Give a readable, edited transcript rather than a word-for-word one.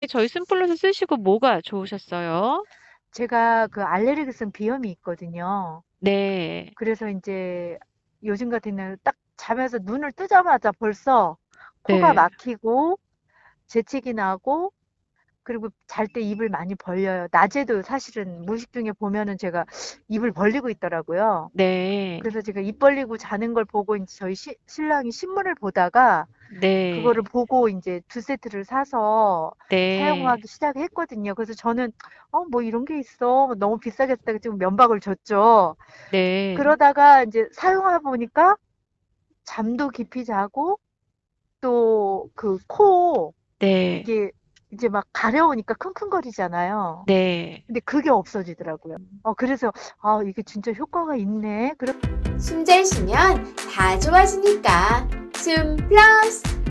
저희 심플러스 쓰시고 뭐가 좋으셨어요? 제가 그 알레르기성 비염이 있거든요. 네. 그래서 이제 요즘 같은 날딱 자면서 눈을 뜨자마자 벌써 코가 네. 막히고 재채기 나고 그리고 잘 때 입을 많이 벌려요. 낮에도 사실은 무의식 중에 보면은 제가 입을 벌리고 있더라고요. 네. 그래서 제가 입 벌리고 자는 걸 보고 이제 저희 신랑이 신문을 보다가 그거를 네. 보고 이제 두 세트를 사서 네. 사용하기 시작했거든요. 그래서 저는 뭐 이런 게 있어. 너무 비싸겠다. 지금 면박을 줬죠. 네. 그러다가 이제 사용하다 보니까 잠도 깊이 자고 또 그 코 네. 이게 이제 막 가려우니까 킁킁거리잖아요. 네. 근데 그게 없어지더라고요. 그래서 이게 진짜 효과가 있네. 숨 잘 쉬면 다 좋아지니까 숨 플러스